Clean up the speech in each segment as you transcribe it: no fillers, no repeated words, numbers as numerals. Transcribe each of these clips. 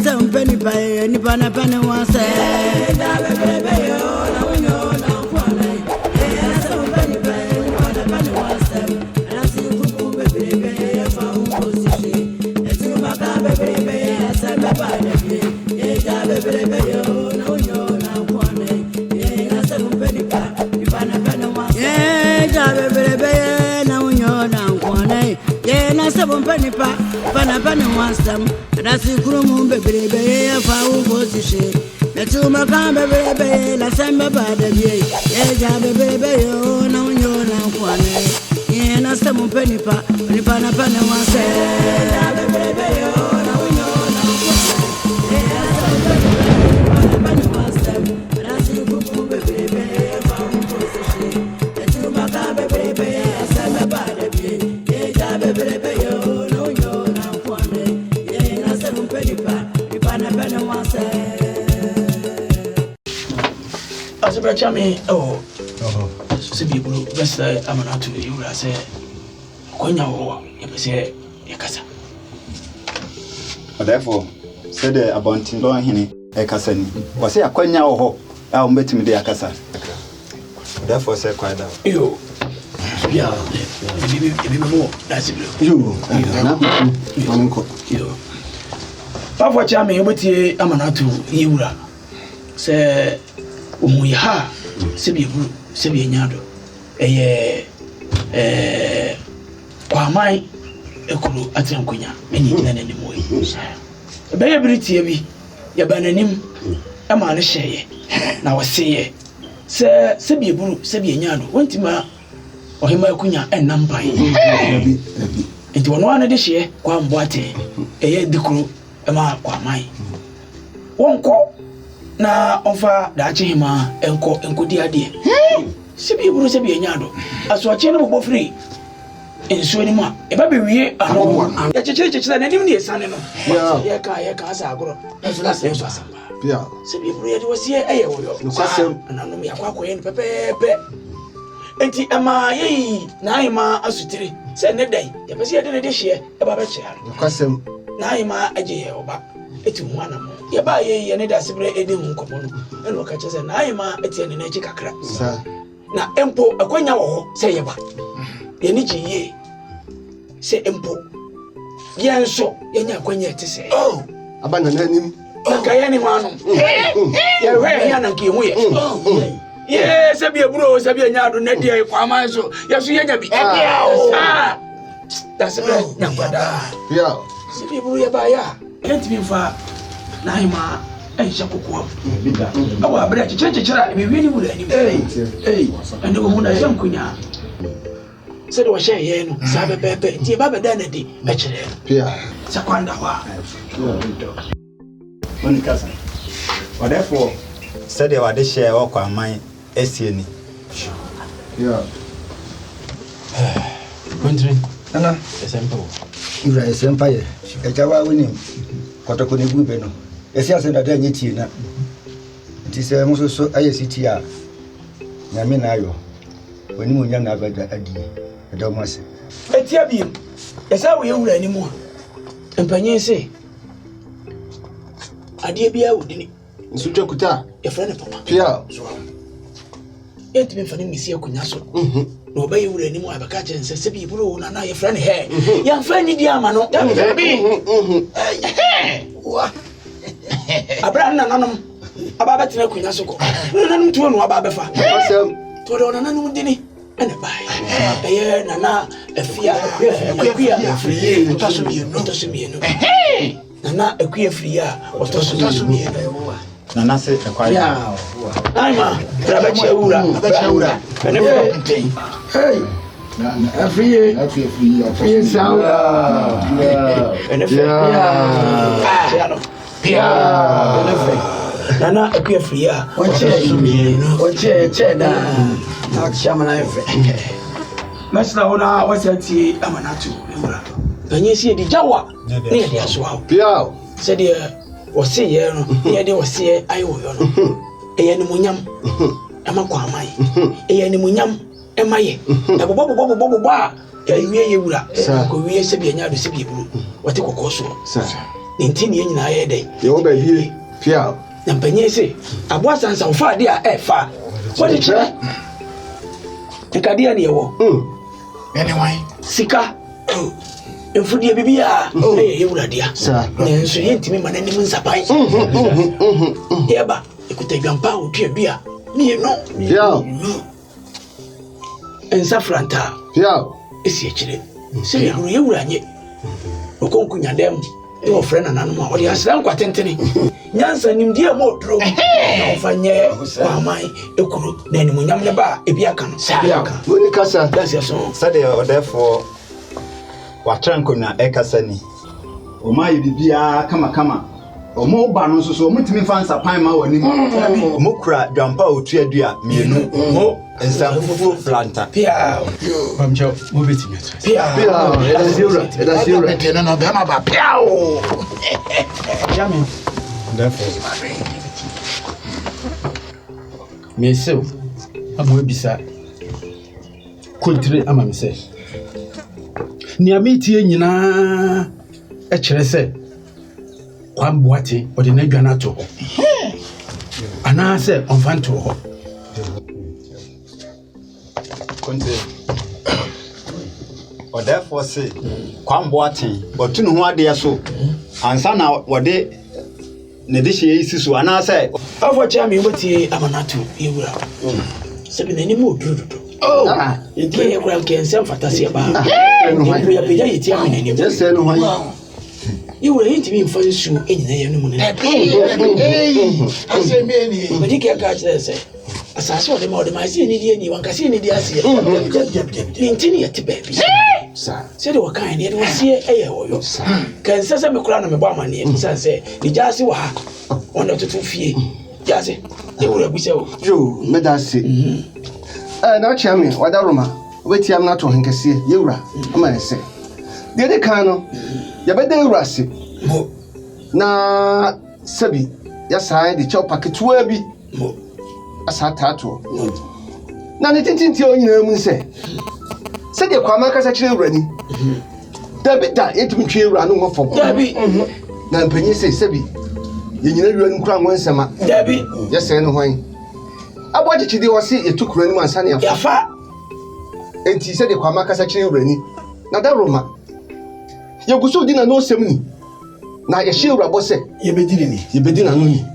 some penny pie, any pana penny one say. Pana one some, that's the room, baby, if I will go to share. The two Macamba, baby, la samba bada, yeah, baby, oh, no, you're not one. Yeah, na some penny pa, pana one say, baby, oh, no, you're not one. Yeah, pana one some, that's the room, baby, if I will go to share. The two Macamba, baby, la samba bada, yeah, baby, oh, no, you're not one. Yeah, na some penny pa, pana one say. Chami, oh, Sibi Blue, best I'm not to you. I say, Konya, you say, Yakasa. Therefore, said the Abontin Loan Henny, Ekasan, was a Konya or I'll meet me the Akasa. Therefore, say quite out. You, yeah, more. That's you, Papa Chami, but I'm not to you. Say, Umuyaha, Sibi Nyado, Kwamai, Ekulu, Atankunya, and anymore. A baby TV, Yabananim, a man share. Now I say, Sir Sibi Nyado, went to my or him Kunya and Nampai. Into one of this year, Kwam Boate, a year the crew, a ma Kwamai. One call. Na onfa da ache hima enkodi ade sebi eburu sebi enyado aso ache ne bo free enso ni ma e ba be wie ano ya cheche na nim ne esane no ya ka asa agoro enso la senso asamba pia sebi eburu ye de wosie eye wo yo na no me akwakoye ne pepepe enti ama yi na hima asutire se ne dai ya pese ye de hye e ba be che ano kwasem na hima aje ye oba eti mwana mo ya ba ye ne da sibre edi hu nkomo no eno ka che se na ayima eti ene na chi kakra na empo akwanya wo ho se ye ba ye ni ji ye se empo ye nso ye nya akwanya eti se oh abana na nim na ka ye ni manu ye hwe ya na ki hu ye ye se bi eburo se bi nya do na die kwa man so ye so ye nya bi da sibre nya kwada pia se bi eburo ye ba ya enti bi fa na hima ensha kokwa awa abira chichechera ebiwini bula ni ande wo na yam kunya se do hye ye no sa bepepe ti ba beda na di e kire pia sa kwanda wa Oni kasa. Therefore, said they were the share or Kwamai Essieni. Yeah. Country. Ana, Example. Ira Empire. Shikajawa winning. Kotokoni Gubeno. Esia senda da nyiti na. Nti se mo so ICT a. Nyame na ayo. Wani mo nya na abada adi. Edo mo se. Etia bi. Esa wo yewura animu. Empanye se. Ade bia wodini. Nsuja kuta. E frene papa. Pia. Enti me fane misi akunya so. Na oba yewura animu abaka kire nse se bi buru na na ye frene he. Ya frene di ama no. Ya bi. Wa. Abra na nanom. Aba betina akunya so ko. Nanom tuo no aba befa. Awesome. To do na nanom dini. Ene bai. Eye nana afia afia otosumienu. Nana akuya afia otosumienu. Nana se akwaya. Aima, trabacha ura. Ene bai. Hey. Afia sound. Ene bai. Pia. Ene bai. Nana akuya afia otosumienu. Oche cheda. Akshama efe. Masla ona wasati amanatu ewura. Ganye sie di jawa. Ne ye di aso. Pia. Se de wose ye no, ye de wose ayo yo no. Eye ni munyam. Ama kwa amai. Eye ni munyam emaye. Ebobo a ya wie ye wura. Ko wie se bi anya do se bi eburu. Wote kokoso. Nintini in I day. You baby, Pia. And Penny say, I was on some far dear, far. What did you? The Cadian, anyway, Sika. And for the Bibia, you dear, sir. And so you to me, my name is a pint. Hereba, you could take your power to a beer. Me, no. Yeah. And Safranta. Yeah. Is actually. Say, you ran it. Okonkunya dem your friend and animal or the aslam quatentini. Yansa nim dear more drove. No fanye, my ekuru, then Munyamaba, Ebiakan, Sabiaka. Unicasa, That's your song. Saturday or therefore Watrankuna Ekasani. O my bibia kama. O mo banu so mutimi fansa pan ma wani mo kura dwampa otuadua mienu mo ensamfufu flanta Pia pamcho mo betimi Pia that's you no no be ma ba pia o yami therefore me so amo bisa kultire ama me se ni amiti nyina e kire se kwamboate odi na dwana to ho ana se onfanto ho konte o therefore say kwamboate otunu ho ade so ansa na wode ne de hye isi so ana se afọ cha mi woti amanatu yewura sebi na ni mo dududu nke ye kura nke nsem fatase ba ya peja yiti amene ni just say no why you will hit me for you in the enemy. I say, Many, but you can't catch this. As I saw them all, my senior, you want to see any dear, Intini baby. Sir, said you were kind, yet was here a year or so. Can say, me crown of a barman, and say, the Jassy were 1 or 2 feet. Jassy, they will be so. you, Medasi. Now, Chammy, what Aroma, wait, I'm not to Hinkasi, Yura, I might say. The other cano. Yabede urasi na sabi ya sai de chopa ketua bi asata to na ne tintinti onyina mu nse se de kwama kasa kire urani dabi da yetumi twe ura no ngofo dabi na mpanyi se sabi yenyina urani kura ngonsema dabi ya sai no hwan abogichi de wose yetukura ni mu ansa ne yafa enti se de kwama kasa kire urani na da roma Yagusu dina no semni. Na ye she urabo se yebedina no ni.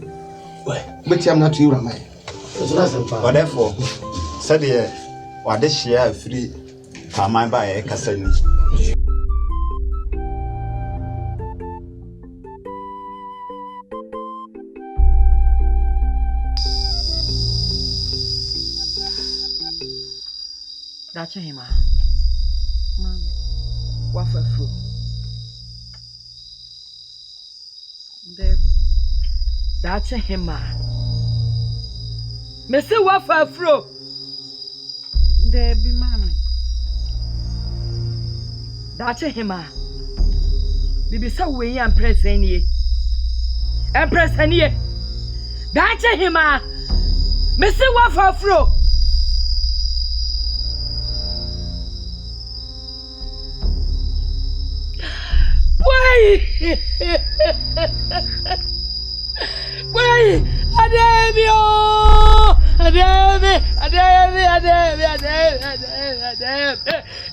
Beti am na to ura mai. therefore Saturday wade hye free paman ba Ekasani Dacha hima. Mama. Wafafu. Dacha hima. Mese wafafro. Debi mami. Dacha hima. Bibisa we empressanie. Empressanie. Dacha hima. Mese wafafro. Wait, Ademio!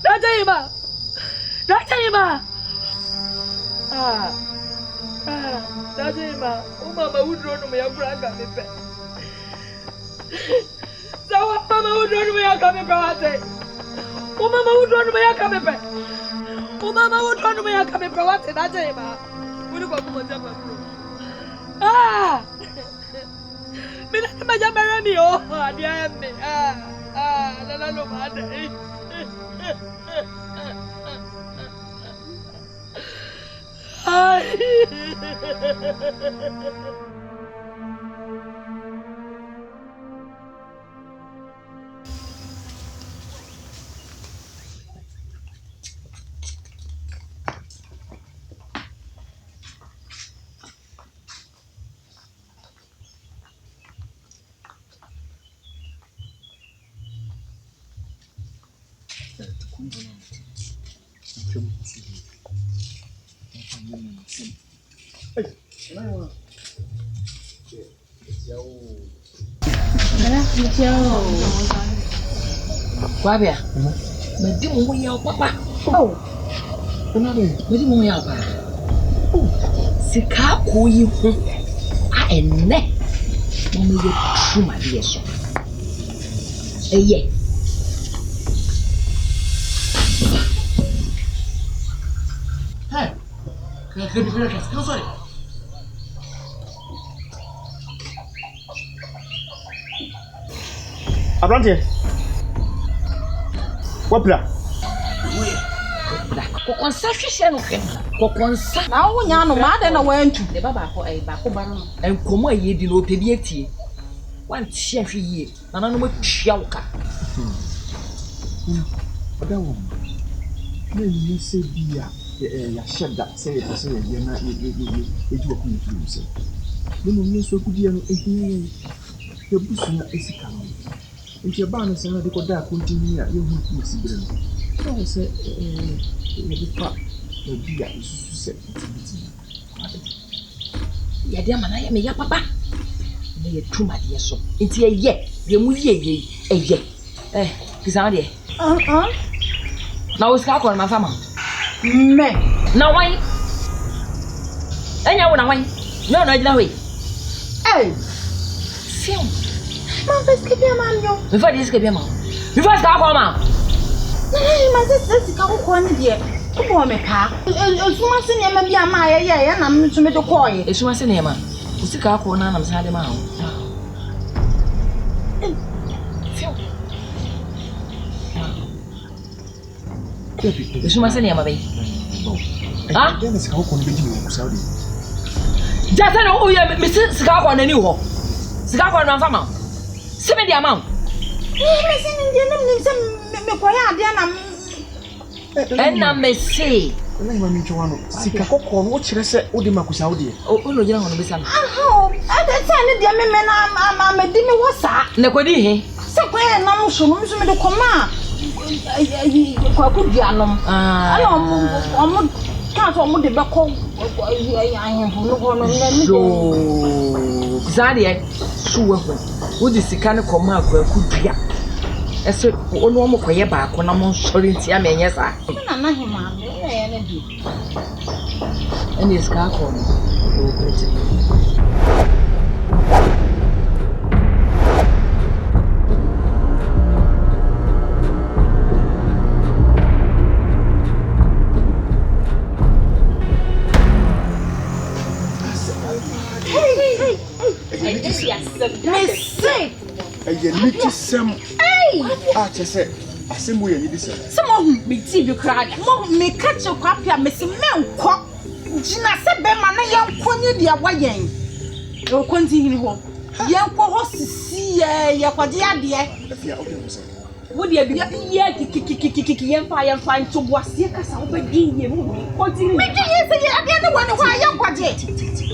Datima! Datima! Oh, Mama would run me a brag at me. So, Mama would run me a coming back. Oh, Mama would run me a coming back. Oh, Mama would run me a coming back. Datima! What about Mama? Ah! Mina majambara mi oh adia me la no mada ai Wabia. Medi mo ya papa. Oh. Medi mo ya papa. Sika ko yi ho. A enne. Mo me ye truma de so. Eye. Hey. Can sorry. Abrante. Wapla. Kokonsa hwehwe no hwe. Kokonsa. Na wo nya no ma de na wantu. De baba ko ba ko ba no. Enkomo aye di no opedi atie. Wan tia hwe yie. Na no matwa wo ka. Odawo. Me ni se bia ya sheda se ye pese ye na ye ju ko ni tu se. Me no so ku bia no ehie ye busu na esika no. Nti ba no se na de ko da continue ya ye hu ku si bere no. So se ye di pa no bia isusu se titi. Ya dia mana ya me ya papa. Me ye truma de so. Nti ye mu ye eye. Kisa de. Na uska ko ma fama. Me. Na wan. Enya wo na wan. No na gina we. Fium. Man fes ke bia man yo. Me fa dis ke bia ma. Me fa ska ko ma. Ma se ka ko ni de. Ko bo me ka. Esuma se ne ma bia ma ye na me so me de ko ye. Esuma se ne ma. Usika ko na nam sa de ma ho. Fium. Esuma se ne ma be. Ah? Then it's how can be you Saudi. Just no oya me sika ko na ni ho. Sika ko na fama. Se me dia ma. Me se ni de nam ni se me ko ya de na. Na me se. Na ma mi chwa no. Sika kokko no kire se odi makusa odi. O no gina ho no be sa no. Aha. Ade se ni de me na me di me wasa. Na ko di he. Se ko ya na mo so me de ko ma. Kwa ku di anom. Ala omo ka so omo de be ko ahemfo no ho no na mi. Yo. Zade suwa ho. Wo di sika ne ko ma kwa ku dia. Ese onu omo koye ba ko na mo sori ntia me enye sa. Na na hima na ya na bi. Eni ska ko no. O prete. Ye niti sem. Chese asemu ye niti sem. Some me ti bi kra. Mo me catch kwapia me se menko. Gina se be ma na yenko ni dia wayen. E konti hini ho. Yenko ho sisi ye kwade ade. Afia okay mo se. Wo dia bi ye kikikikiki yenfa nto boase kasa wo be di ye mo konti hini. Me di ye se ye ade ne woni ho ayen kwade.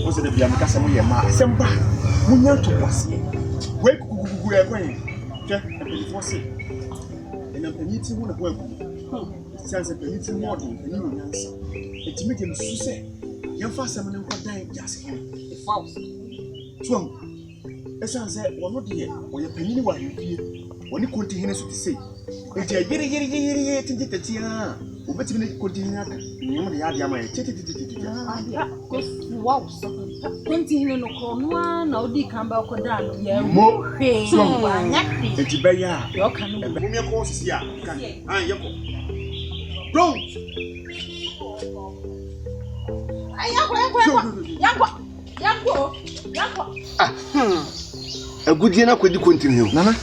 Wo se de bia me kasa mo ye ma semba. Munya nto boase. We kukukuku e kwen. Je, e fo se. Na peniti hu na ho aku. Sense peniti model, eni no nyansa. Etimi dem suse. Yemfa asem ne nkwadan jase he. E false. Tuam. Esanse wono de oye panini wa hwefie. Woni konti hene so ti sei. Enti yiri tintitatia. Obetimi ne konti hene aka. Mo de ya de ama ye tititititi. Ya, ko wow. Konti hene no ko no na odi kan ba ko da no ye. Mo. Tuam ba nyakti. Enti ba ya. Yo kan no. Mo me ko sisi a. Kan. Yeko. Don't. Agudie na kwedi continue. Nana,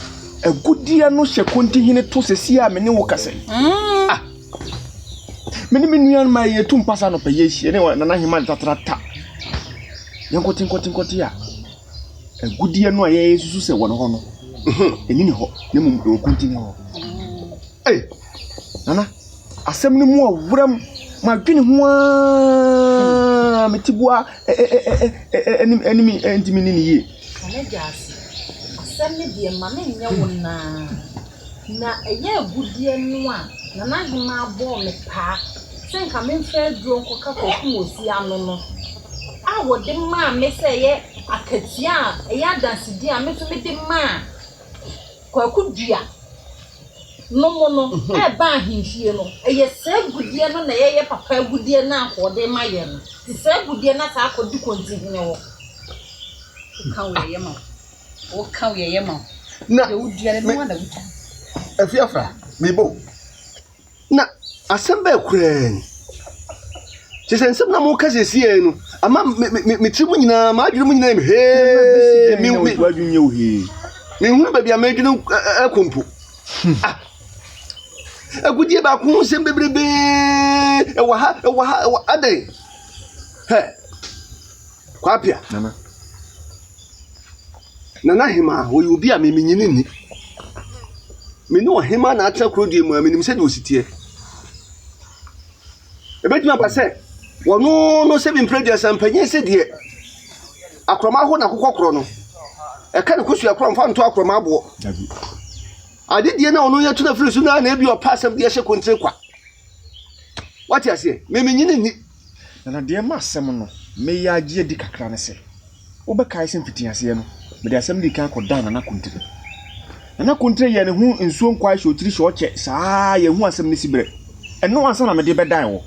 agudie no hye continue to sesi a me ne wo kase. Me ne nuan ma ye tum pasa no peye hie ne nana hima tatrata. Yankotin a. Agudie no aye susu se wono ho no. Eni ni ho, ne mum do continue ho. Nana, asem ne mu awuram ma dwene ho a metibua enimi entimi ni ye. Asem ne de ma me nya wona. Na eye agudie no a na hima abo me pa. Senka me mfe duro nko ka ko kumosi ano no. wo de ma me say ye akatia ya dance dia me so me de ma kwaku dua no mo no e ba ahihie no ye se gudie no na ye papa gudie na akode ma ye no ti se gudie na ta akodi konti hene wo ka wo ye ma o ka wo ye ma na de udua no wa da guta afiafra mebo na asamba kura Sensem na mo kase sie no ama me trimu nyina ma adwene mu nyina he mi wadwunye wo he me hu ba bia ma adwene akompo agudie ba ko sem bebrebe e wa ha adai he kwapia nana hima wo yobi a me nyini ni me no hima na atra krodie mu a me nim se de ositie ebetuma pa se wono no se bin prejudice ampanye se de akroma ho na kokokro no e ka ne kosu akroma fa nto akroma abo ade die na ono ya tuna firi su na na ebi opa asem de hye kontre kwa what you say me nyini ni na de ma asem no me ya gie di kakra ne se wo be kai sem fiti ase no me de asem di kan ko dan na kontre na kontre ye ne hu nsuo nkwa hye otiri hye oche saa ye hu asem ne sibre eno ansa na me de be dan wo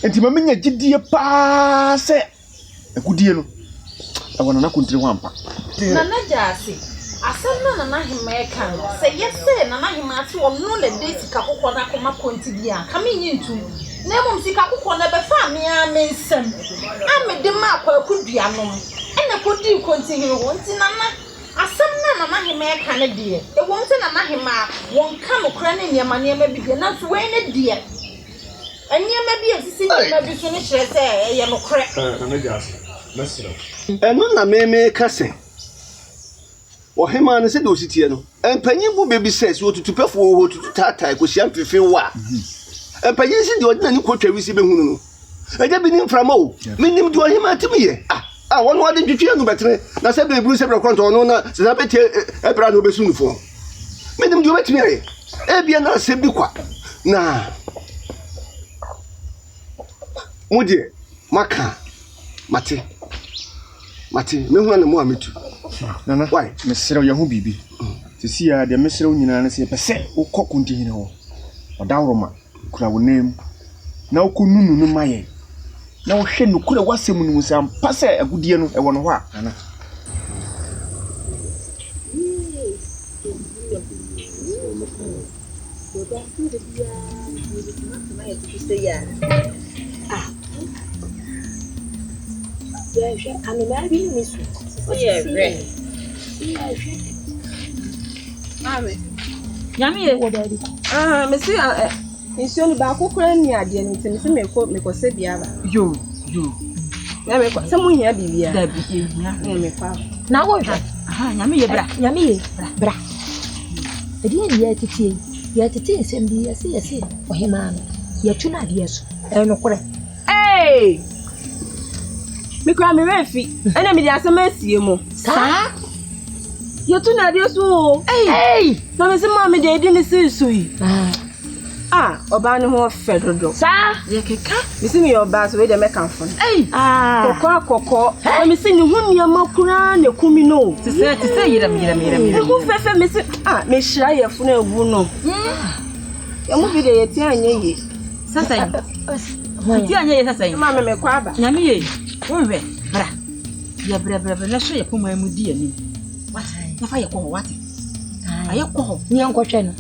enti ma menya gidie pa se agudie no awona na kontre ho ampa na jasi asem na hima e kan se yese na hima ate ono le de sika kokko na koma konti bia ka me nyintu na mum sika kokko na be fa me a me nsem a me de ma akwa akudua no ene kodi konti hiri ho nti na asem na hima e kan de e won se na hima won ka mo kra ne nyama bi bia na so we ne de anyama bi asisi nyama bi so ne kire se ye no kre na jasi mesiro eno na me kase ohema ne se de ositie no empanyin bu bebi ses wo tutupefo wo tutu tata ko hia mfefe wa empanyin si de odina ni kwotwa wisi be hunu no eja bi ni mframa o menim de ohema timiye wono wade twetwe no betre na se be bru se bre kronto no na se na betie ebra no besu nufo menim de obetimi aye ebia na se bi kwa na mudie maka mate me hu na mo ametu nana why mesere ye hu bibi sisi ya de mesere nyina na se pese ukoko ndihine ho odawroma kura wonem na ukununu no maye na wo hwe nukura wasem no musam pase agudie no e wono ho a nana Yami me see insioni ba kokora ni ade ni ntimi se me ko se bia ba yo na me ko se mu hia bibia da bi hia me kwa na wo hwa nyame ye bra edi ni ya titi nsem bi yesi ohima no ya tuna ade so no kore me kwa me refi ena me di asema asie mu sa ya tuna ade so na me se ma me de edi ni sesu yi oba ne ho fedodo sa ye keka me se me oba so we de make am fun kokko me se ni hu niam kura na kumi no ti se yiram hu fefe me se me hira ye fun agu no ya mu bi de ye ti anye yi sasa yi ti anye yi sasa yi ma me kwa aba nyame ye wonwe bra ya bra na so ye poma mu di ani watai na fa ye ko wati aye ko ni an ko hwe no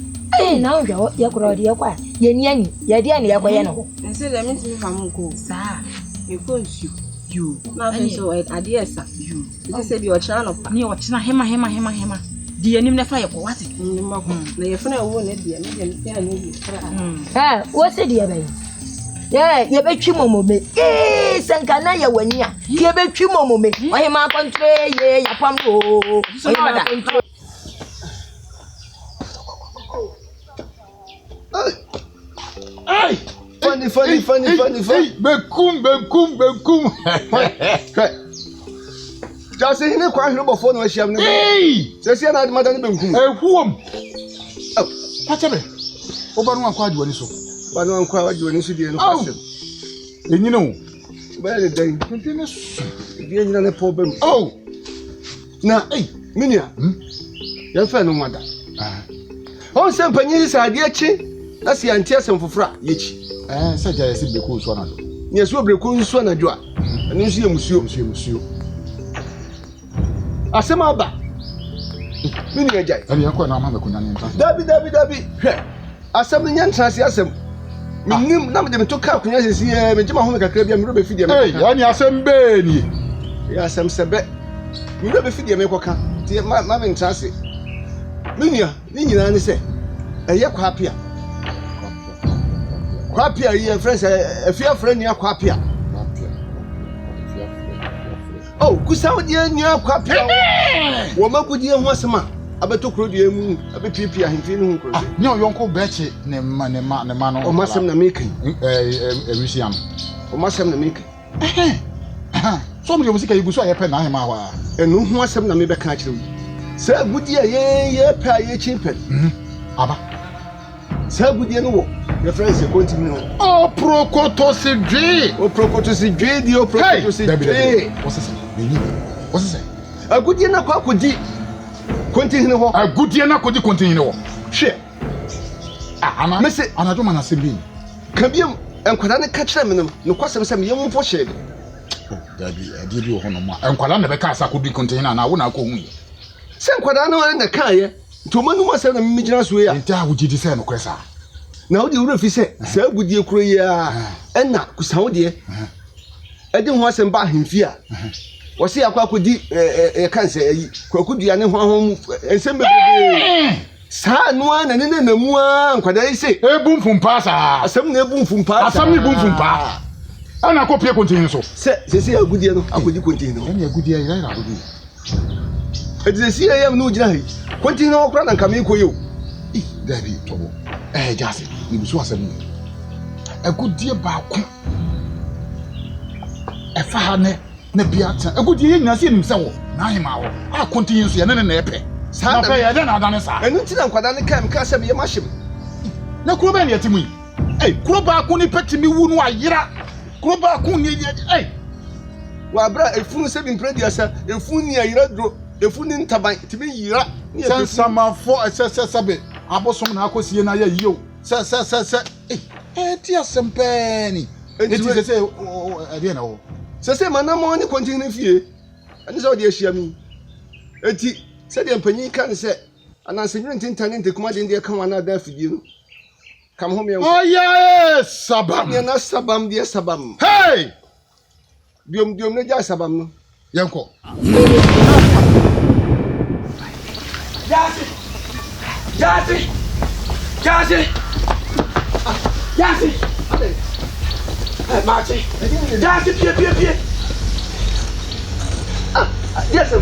na unja ya kurodi ya kwa ye ni ani ya di ani ya kwa ye no nse le mi ti mi famu ko sa e ko nsu you na fe so ade esa you ti se bi o chana no pa ni o chana hema di anim na fa ye ko wati ni mako na ye funa wo na di ani de ti ani bi wo se di ya bai ye betwi momome sankana ya wani a ye betwi momome o hema kontre ye ya pam o hema da Ay! Funny. Bekum. Just in kwa hiro before no hia me. Sesi na de madani benkum. Ehuom. Pachebe. Oba no akwa adwani so. Ba no akwa adwani so die no kwasem. Enyine o. Where the day? You ain't a problem. Oh! Now, hey, Minia, your friend no matter. On some pennies are dear chin. That's the antias and for fra, each. Such as it because one. Yes, we'll be cool soon a job. And you see, monsieur. I say my back. Minia Jack. And you're quite a mamma. Dabby. I said the young transient. Minim na me dem to ka kunya sisi e me jema ho me kakra bia me ro be fidie me. Hey, ya ni asem be ni. Ya asem sebe. Me ro be fidie me koka. Ti ma me ntrase. Minia, ni nyina ni se. Eye kwapia. Kwapia ye friends afia friend ni kwapia. Oh, kusa wo die ni kwapia. Wo magudie ho asema. Abeto krodie mu abepipia hemfi ne ho krodie. Nya yonko beche ne ma no. O masem na make. Ewisiam. O masem na make. So mo musika yuguso ayepe na ahema wa. Enu ho asem na me be ka kire wi. Sa gudie ye pa ye chimpen. Aba. Sa gudie no wo. Your friends continue. Oh, prokotosidwe. O prokotosidwe di o prokotosidwe. What's it? A gudie na kwa kodi. Continue ho. A gudie na kodi continue ho. Hwe. Ana. Me se anadwo mana sembi. Kabiem enkwada ne ka kire me no kwasem se me yem fo hye. Dabi, ade bi ho no mo. Enkwada na be ka asa kodi continue na wo na akọ hu ye. Se enkwada no na ka ye. To manu ma se na me gina so ya. Nta wo gidi se no kwesa. Na wo di wura fi se sa gudie kuro ya. Enna kusa wo de. Ade ho asem ba hemfi a. Wasi akwa kodi kanse ayi kwakudua ne ho ensem bebe sa no na ne na mu a nkwada yi se ebumfumpa sa asem na ebumfumpa asem ni bumfumpa ana ko pie continue so se agudie no akodi continue no ene agudie ira agudie edi se yam no gina hi continue no kra na nkame koyo dabi tobo jase ibusu asem ni agudie ba ko efa ha ne na biata agudie nyina se nim se wo na ahema wo a continue so ye ne na epe sa na ya na adane sa enu ti na nkwada ne kam ka se be yemahye na kuro ba ne yetimu yi kuro ba ko ni petimi wu no ayira kuro ba ko ni wa bra efunu se bi mpredia sa efunu ni ayira dro efunu ntaban timi yira sama fo sabe abosom na akosie na ya yiyo se ti asempeni eti se ade na wo se manamo ni continue fie ani so de ahia mi eti se de mpanyin kan se anansenyu ntintane ntekuma de de kan wana da fidie no kam ho me oh yeah sabam ya na sabam de sabam hey diom ne ja sabam no yanko Jasi Marty Jasi pie yes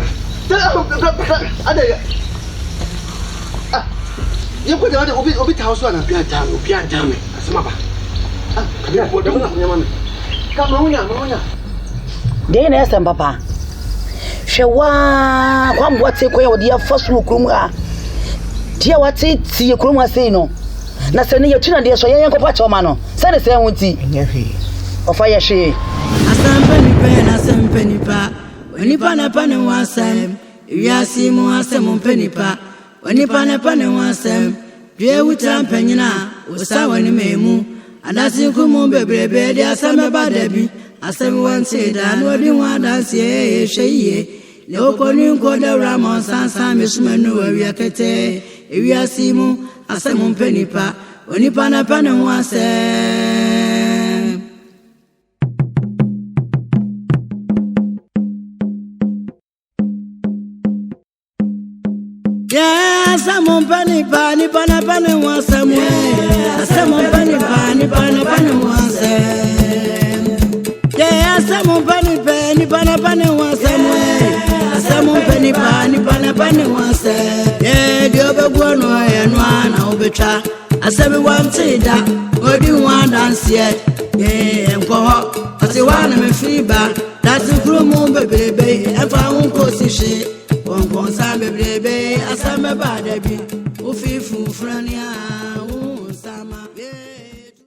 ade yeko de obi ta house na pianta me asema ba kabia ko de na nyama me kama hunya de na esa papa hwewa kwambo te ko ye odi afasu kurum a tie wate tie kurum asei no na se ne yetuna de so yen ko pa choma no se ne se hunti nyahwe ofa ye hwe asampenipa onipa na pane wasem wiasi mu asem penipa onipa na pane wasem dwe wuta mpanyina usawa ni memu adasi kumu bebrebe de asame badabi asem wanse da no di wadanse hweye le okoni nko de ramon sansan mesumanu wiakete wiasi mu asem penipa onipa na pane wasem Samon pani pani pana pani wasam samon pani pani pana pani wasam samon pani pani pana pani wasam samon pani pani pana pani wasam dio begwono ya no ana obetwa asabi wantida odi wan dance enko ho ase wana me fiba that's from bebrebe efa unko sishi Konsa bebrebe asame badabi ofifu frania